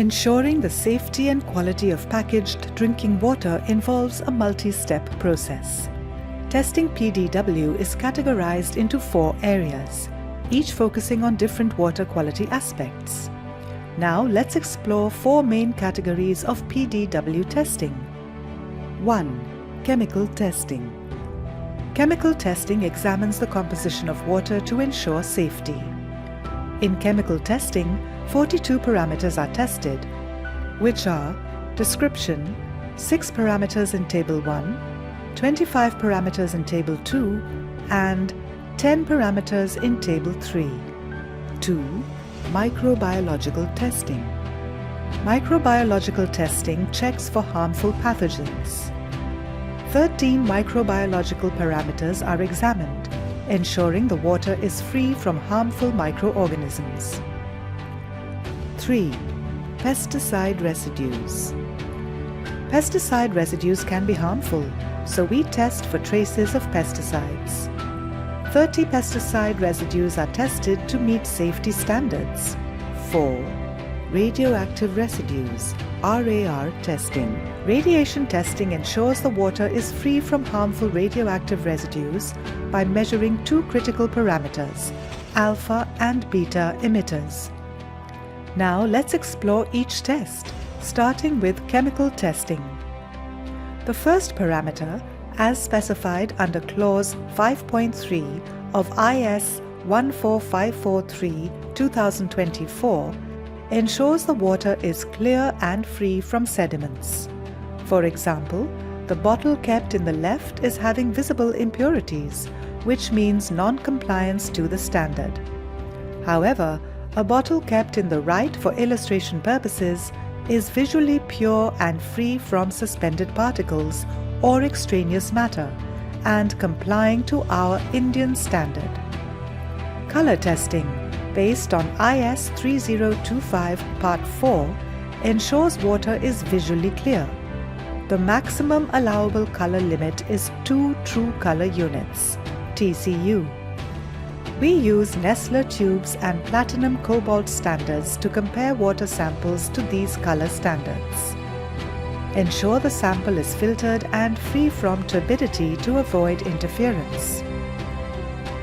Ensuring the safety and quality of packaged drinking water involves a multi-step process. Testing PDW is categorized into 4 areas, each focusing on different water quality aspects. Now let's explore 4 main categories of PDW testing. 1. Chemical testing. Chemical testing examines the composition of water to ensure safety. In chemical testing, 42 parameters are tested, which are description, 6 parameters in Table 1, 25 parameters in Table 2, and 10 parameters in Table 3. 2. Microbiological testing. Microbiological testing checks for harmful pathogens. 13 microbiological parameters are examined, ensuring the water is free from harmful microorganisms. 3. Pesticide residues. Pesticide residues can be harmful, so we test for traces of pesticides. 30 pesticide residues are tested to meet safety standards. 4. Radioactive residues, RAR testing. Radiation testing ensures the water is free from harmful radioactive residues by measuring 2 critical parameters, alpha and beta emitters. Now let's explore each test, starting with chemical testing. The first parameter, as specified under Clause 5.3 of IS 14543-2024, ensures the water is clear and free from sediments. For example, the bottle kept in the left is having visible impurities, which means non-compliance to the standard. However, a bottle kept in the right for illustration purposes is visually pure and free from suspended particles or extraneous matter and complying to our Indian standard. Color testing, based on IS 3025 Part 4, ensures water is visually clear. The maximum allowable color limit is 2 true color units, TCU. We use Nessler tubes and platinum cobalt standards to compare water samples to these color standards. Ensure the sample is filtered and free from turbidity to avoid interference.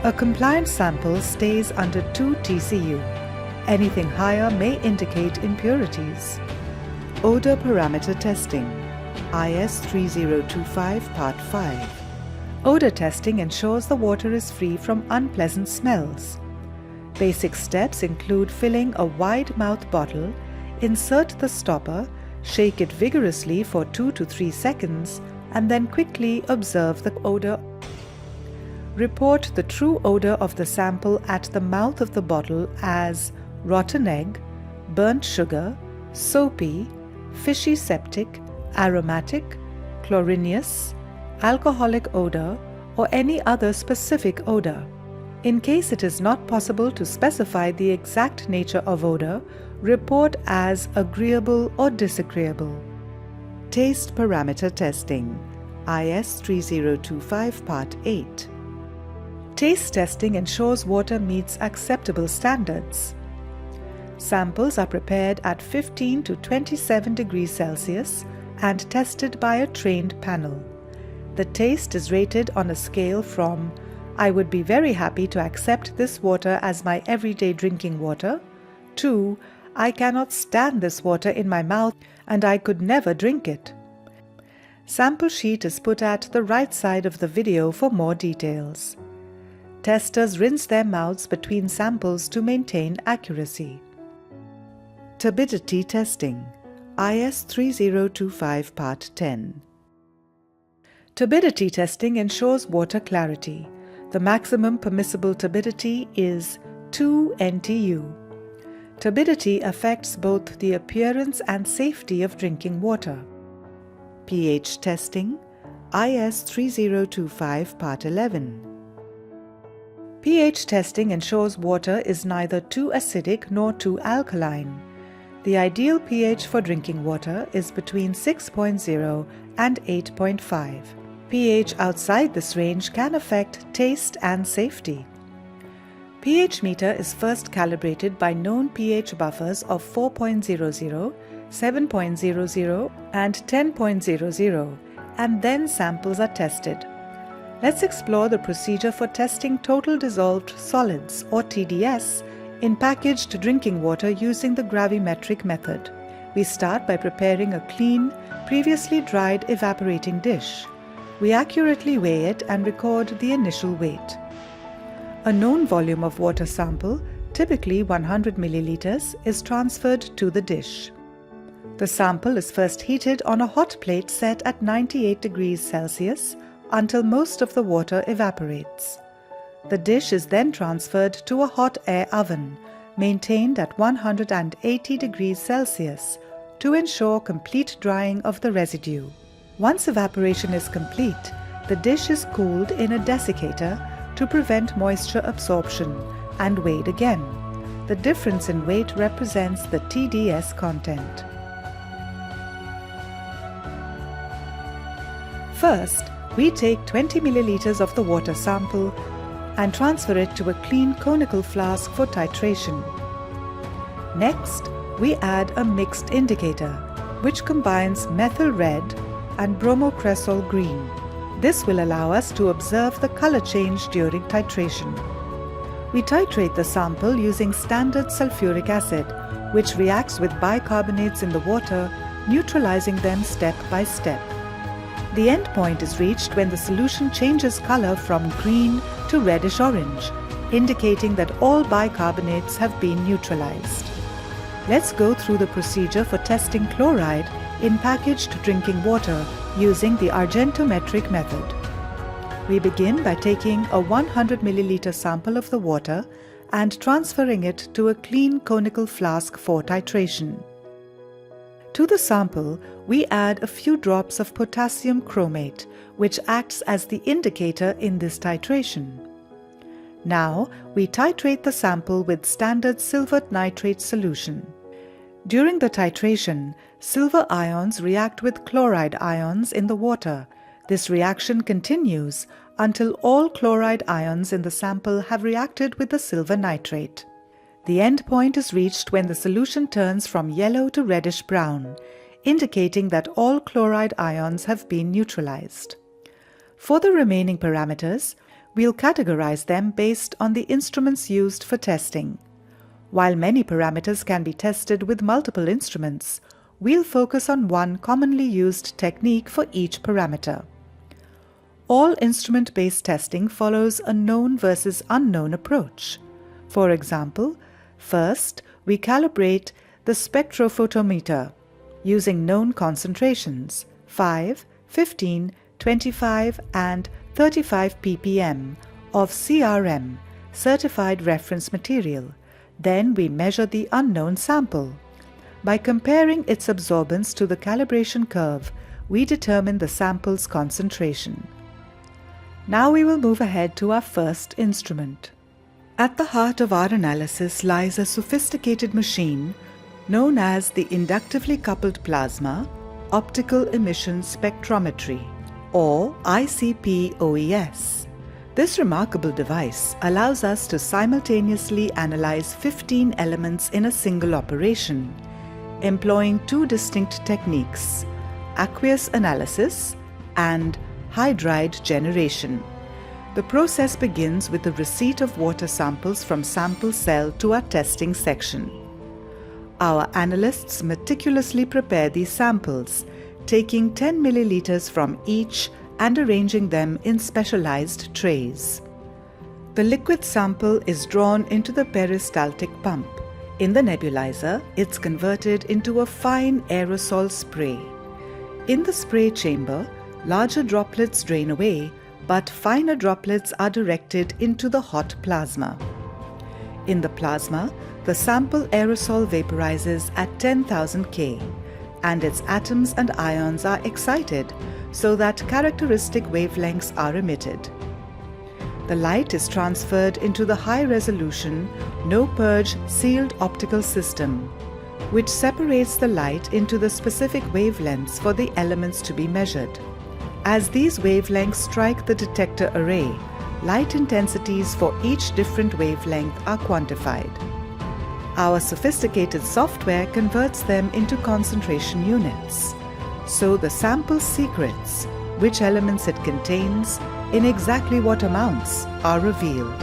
A compliant sample stays under 2 TCU. Anything higher may indicate impurities. Odor parameter testing, IS 3025 Part 5. Odor testing ensures the water is free from unpleasant smells. Basic steps include filling a wide-mouth bottle, insert the stopper, shake it vigorously for 2 to 3 seconds, and then quickly observe the odor. Report the true odor of the sample at the mouth of the bottle as rotten egg, burnt sugar, soapy, fishy septic, aromatic, chlorinaceous, alcoholic odor, or any other specific odor. In case it is not possible to specify the exact nature of odor, report as agreeable or disagreeable. Taste parameter testing, IS 3025 Part 8. Taste testing ensures water meets acceptable standards. Samples are prepared at 15 to 27 degrees Celsius and tested by a trained panel. The taste is rated on a scale from "I would be very happy to accept this water as my everyday drinking water" to "I cannot stand this water in my mouth and I could never drink it." Sample sheet is put at the right side of the video for more details. Testers rinse their mouths between samples to maintain accuracy. Turbidity testing, IS 3025 Part 10. Turbidity testing ensures water clarity. The maximum permissible turbidity is 2 NTU. Turbidity affects both the appearance and safety of drinking water. pH testing, IS 3025 Part 11. pH testing ensures water is neither too acidic nor too alkaline. The ideal pH for drinking water is between 6.0 and 8.5. pH outside this range can affect taste and safety. pH meter is first calibrated by known pH buffers of 4.00, 7.00 and 10.00, and then samples are tested. Let's explore the procedure for testing total dissolved solids, or TDS, in packaged drinking water using the gravimetric method. We start by preparing a clean, previously dried evaporating dish. We accurately weigh it and record the initial weight. A known volume of water sample, typically 100 milliliters, is transferred to the dish. The sample is first heated on a hot plate set at 98 degrees Celsius until most of the water evaporates. The dish is then transferred to a hot air oven, maintained at 180 degrees Celsius, to ensure complete drying of the residue. Once evaporation is complete, the dish is cooled in a desiccator to prevent moisture absorption and weighed again. The difference in weight represents the TDS content. First, we take 20 milliliters of the water sample and transfer it to a clean conical flask for titration. Next, we add a mixed indicator, which combines methyl red and bromocresol green. This will allow us to observe the color change during titration. We titrate the sample using standard sulfuric acid, which reacts with bicarbonates in the water, neutralizing them step by step. The end point is reached when the solution changes color from green to reddish-orange, indicating that all bicarbonates have been neutralized. Let's go through the procedure for testing chloride in packaged drinking water using the argentometric method. We begin by taking a 100 milliliter sample of the water and transferring it to a clean conical flask for titration. To the sample, we add a few drops of potassium chromate, which acts as the indicator in this titration. Now, we titrate the sample with standard silver nitrate solution. During the titration, silver ions react with chloride ions in the water. This reaction continues until all chloride ions in the sample have reacted with the silver nitrate. The end point is reached when the solution turns from yellow to reddish-brown, indicating that all chloride ions have been neutralized. For the remaining parameters, we'll categorize them based on the instruments used for testing. While many parameters can be tested with multiple instruments, we'll focus on one commonly used technique for each parameter. All instrument-based testing follows a known versus unknown approach. For example, first, we calibrate the spectrophotometer using known concentrations 5, 15, 25 and 35 ppm of CRM, certified reference material. Then we measure the unknown sample. By comparing its absorbance to the calibration curve, we determine the sample's concentration. Now we will move ahead to our first instrument. At the heart of our analysis lies a sophisticated machine known as the inductively coupled plasma optical emission spectrometry, or ICP-OES. This remarkable device allows us to simultaneously analyze 15 elements in a single operation, employing two distinct techniques: aqueous analysis and hydride generation. The process begins with the receipt of water samples from sample cell to our testing section. Our analysts meticulously prepare these samples, taking 10 milliliters from each and arranging them in specialized trays. The liquid sample is drawn into the peristaltic pump. In the nebulizer, it's converted into a fine aerosol spray. In the spray chamber, larger droplets drain away, but finer droplets are directed into the hot plasma. In the plasma, the sample aerosol vaporizes at 10,000 K, and its atoms and ions are excited so that characteristic wavelengths are emitted. The light is transferred into the high-resolution, no-purge sealed optical system, which separates the light into the specific wavelengths for the elements to be measured. As these wavelengths strike the detector array, light intensities for each different wavelength are quantified. Our sophisticated software converts them into concentration units. So the sample secrets, which elements it contains, in exactly what amounts, are revealed.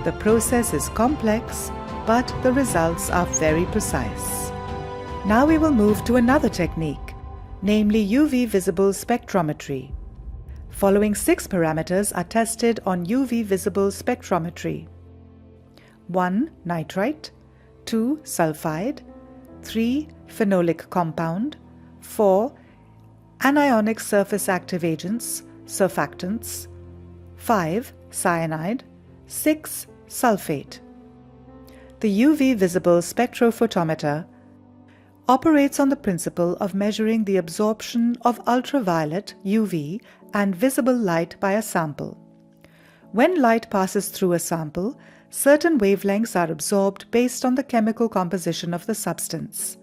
The process is complex, but the results are very precise. Now we will move to another technique, namely UV visible spectrometry. Following 6 parameters are tested on UV visible spectrometry. 1. Nitrite, 2. Sulfide, 3. Phenolic compound, 4. Anionic surface active agents, surfactants, 5. Cyanide, 6. Sulfate. The UV visible spectrophotometer operates on the principle of measuring the absorption of ultraviolet UV and visible light by a sample. When light passes through a sample, certain wavelengths are absorbed based on the chemical composition of the substance.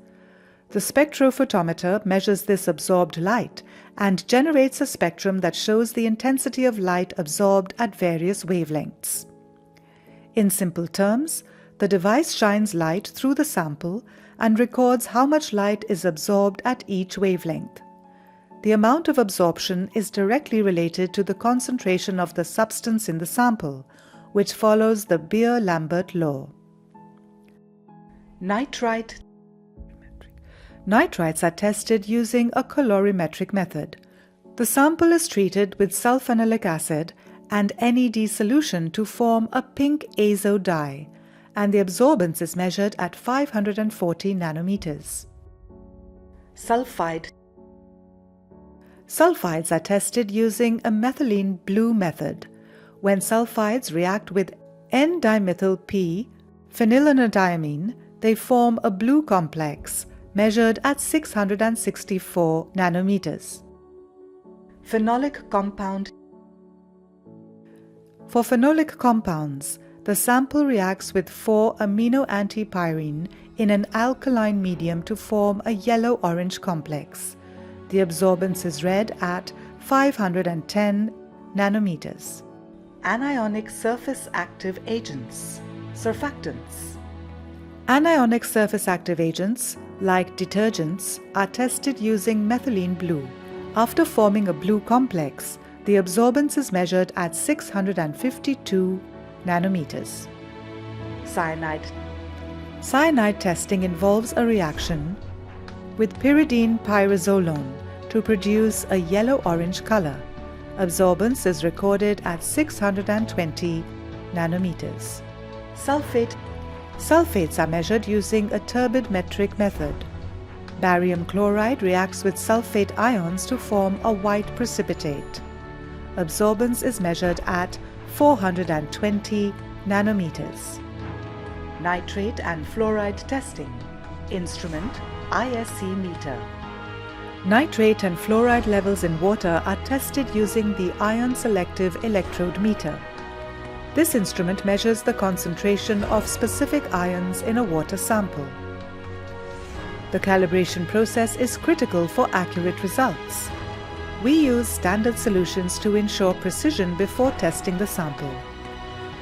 The spectrophotometer measures this absorbed light and generates a spectrum that shows the intensity of light absorbed at various wavelengths. In simple terms, the device shines light through the sample and records how much light is absorbed at each wavelength. The amount of absorption is directly related to the concentration of the substance in the sample, which follows the Beer-Lambert law. Nitrites are tested using a colorimetric method. The sample is treated with sulfonylic acid and NED solution to form a pink azo dye, and the absorbance is measured at 540 nanometers. Sulfides are tested using a methylene blue method. When sulfides react with N-dimethyl-P phenylnadiamine, they form a blue complex measured at 664 nanometers. Phenolic compound. For phenolic compounds, the sample reacts with 4-amino-antipyrine in an alkaline medium to form a yellow-orange complex. The absorbance is read at 510 nanometers. Anionic surface active agents, surfactants. Anionic surface active agents, like detergents, are tested using methylene blue. After forming a blue complex, the absorbance is measured at 652 nanometers. Cyanide. Cyanide testing involves a reaction with pyridine pyrazolone to produce a yellow-orange color. Absorbance is recorded at 620 nanometers. Sulfates are measured using a turbidimetric method. Barium chloride reacts with sulfate ions to form a white precipitate. Absorbance is measured at 420 nanometers. Nitrate and fluoride testing. Instrument, ISC meter. Nitrate and fluoride levels in water are tested using the ion selective electrode meter. This instrument measures the concentration of specific ions in a water sample. The calibration process is critical for accurate results. We use standard solutions to ensure precision before testing the sample.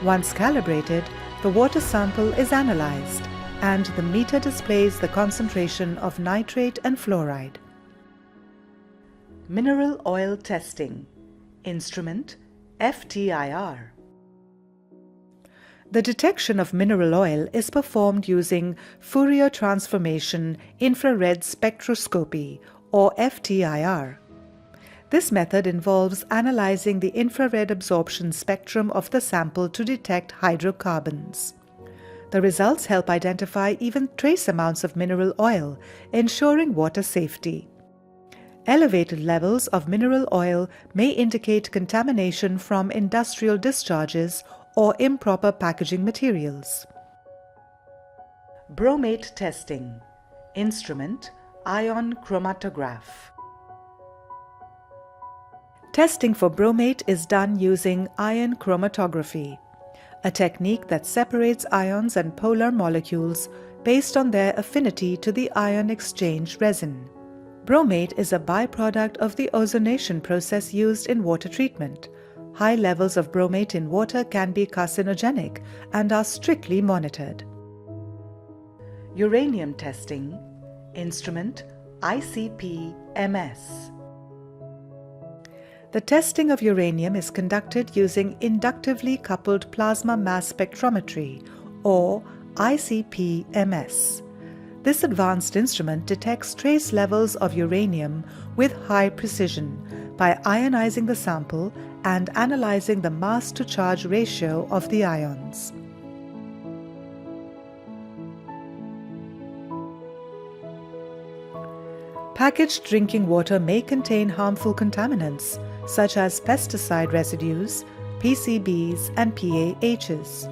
Once calibrated, the water sample is analyzed, and the meter displays the concentration of nitrate and fluoride. Mineral oil testing. Instrument, FTIR. The detection of mineral oil is performed using Fourier transformation infrared spectroscopy, or FTIR. This method involves analyzing the infrared absorption spectrum of the sample to detect hydrocarbons. The results help identify even trace amounts of mineral oil, ensuring water safety. Elevated levels of mineral oil may indicate contamination from industrial discharges or improper packaging materials. Bromate testing. Instrument, ion chromatograph. Testing for bromate is done using ion chromatography, a technique that separates ions and polar molecules based on their affinity to the ion exchange resin. Bromate is a byproduct of the ozonation process used in water treatment. High levels of bromate in water can be carcinogenic and are strictly monitored. Uranium testing. Instrument ICP-MS. The testing of uranium is conducted using inductively coupled plasma mass spectrometry, or ICP-MS. This advanced instrument detects trace levels of uranium with high precision by ionizing the sample and analyzing the mass-to-charge ratio of the ions. Packaged drinking water may contain harmful contaminants such as pesticide residues, PCBs, and PAHs.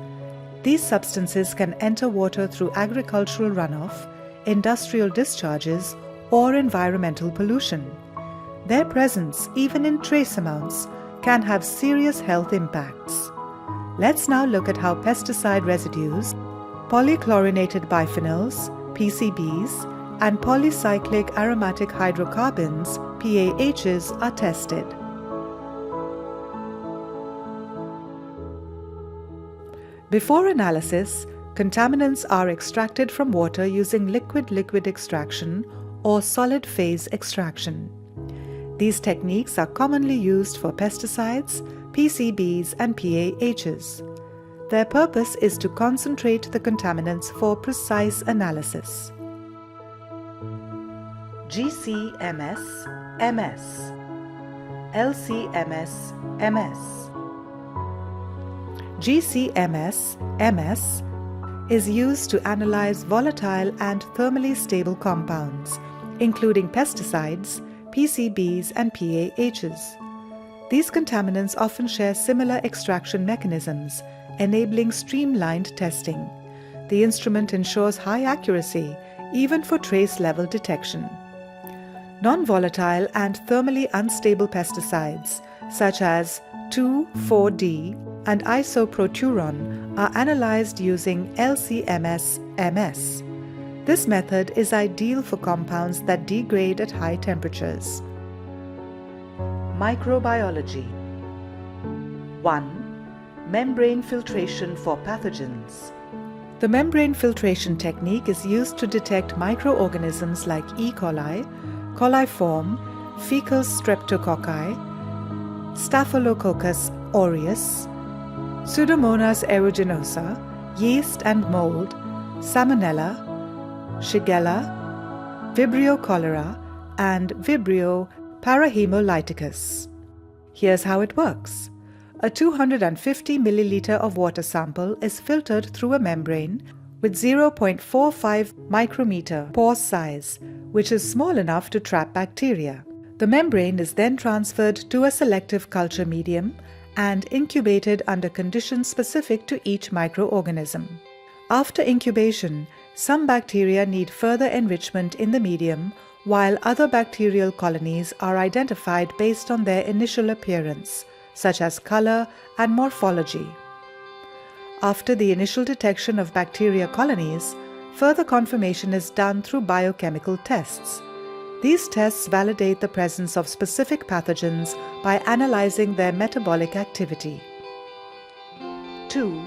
These substances can enter water through agricultural runoff, industrial discharges, or environmental pollution. Their presence, even in trace amounts, can have serious health impacts. Let's now look at how pesticide residues, polychlorinated biphenyls, PCBs, and polycyclic aromatic hydrocarbons, PAHs, are tested. Before analysis, contaminants are extracted from water using liquid-liquid extraction or solid-phase extraction. These techniques are commonly used for pesticides, PCBs, and PAHs. Their purpose is to concentrate the contaminants for precise analysis. GCMS-MS, LCMS-MS. GCMS-MS is used to analyze volatile and thermally stable compounds, including pesticides, PCBs, and PAHs. These contaminants often share similar extraction mechanisms, enabling streamlined testing. The instrument ensures high accuracy, even for trace-level detection. Non-volatile and thermally unstable pesticides, such as 2,4-D and isoproteron, are analyzed using LCMS-MS. This method is ideal for compounds that degrade at high temperatures. Microbiology. 1. Membrane filtration for pathogens. The membrane filtration technique is used to detect microorganisms like E. coli, coliform, fecal streptococci, Staphylococcus aureus, Pseudomonas aeruginosa, yeast and mold, Salmonella, Shigella, Vibrio cholera, and Vibrio parahemolyticus. Here's how it works. A 250 milliliter of water sample is filtered through a membrane with 0.45 micrometer pore size, which is small enough to trap bacteria. The membrane is then transferred to a selective culture medium and incubated under conditions specific to each microorganism. After incubation, some bacteria need further enrichment in the medium, while other bacterial colonies are identified based on their initial appearance, such as color and morphology. After the initial detection of bacteria colonies, further confirmation is done through biochemical tests. These tests validate the presence of specific pathogens by analyzing their metabolic activity. 2.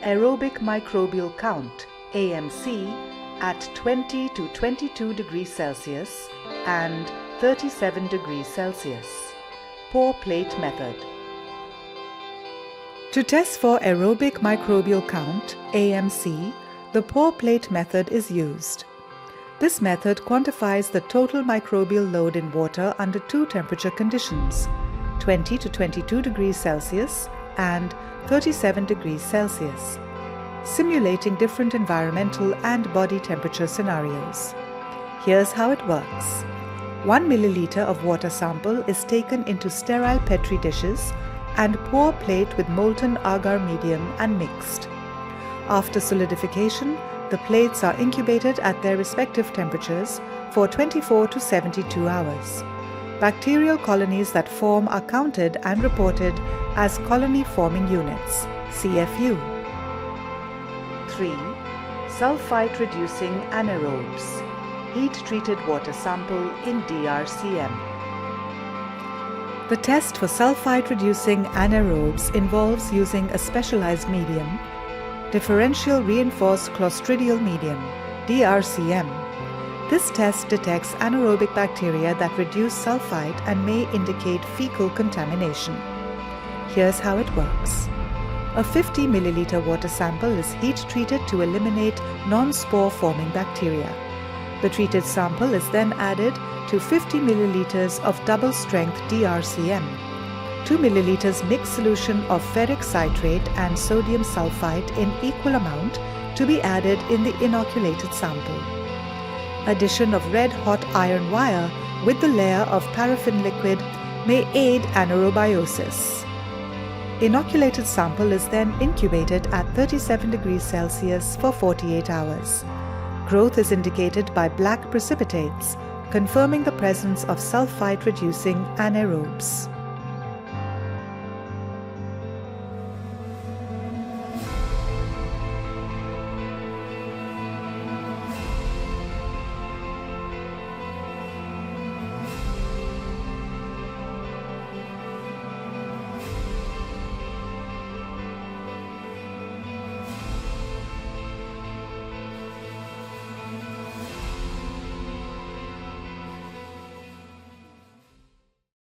Aerobic microbial count, AMC, at 20 to 22 degrees Celsius and 37 degrees Celsius. Pour plate method. To test for aerobic microbial count, AMC, the pour plate method is used. This method quantifies the total microbial load in water under two temperature conditions, 20 to 22 degrees Celsius and 37 degrees Celsius, simulating different environmental and body temperature scenarios. Here's how it works. 1 milliliter of water sample is taken into sterile Petri dishes and pour plate with molten agar medium and mixed. After solidification, the plates are incubated at their respective temperatures for 24 to 72 hours. Bacterial colonies that form are counted and reported as colony-forming units, CFU. 3. Sulfite-reducing anaerobes, heat-treated water sample in DRCM. The test for sulfite-reducing anaerobes involves using a specialized medium, differential reinforced clostridial medium, DRCM. This test detects anaerobic bacteria that reduce sulfite and may indicate fecal contamination. Here's how it works. A 50 milliliter water sample is heat treated to eliminate non-spore forming bacteria. The treated sample is then added to 50 milliliters of double-strength DRCM. 2 milliliters mixed solution of ferric citrate and sodium sulfite in equal amount to be added in the inoculated sample. Addition of red-hot iron wire with the layer of paraffin liquid may aid anaerobiosis. Inoculated sample is then incubated at 37 degrees Celsius for 48 hours. Growth is indicated by black precipitates, confirming the presence of sulfite-reducing anaerobes.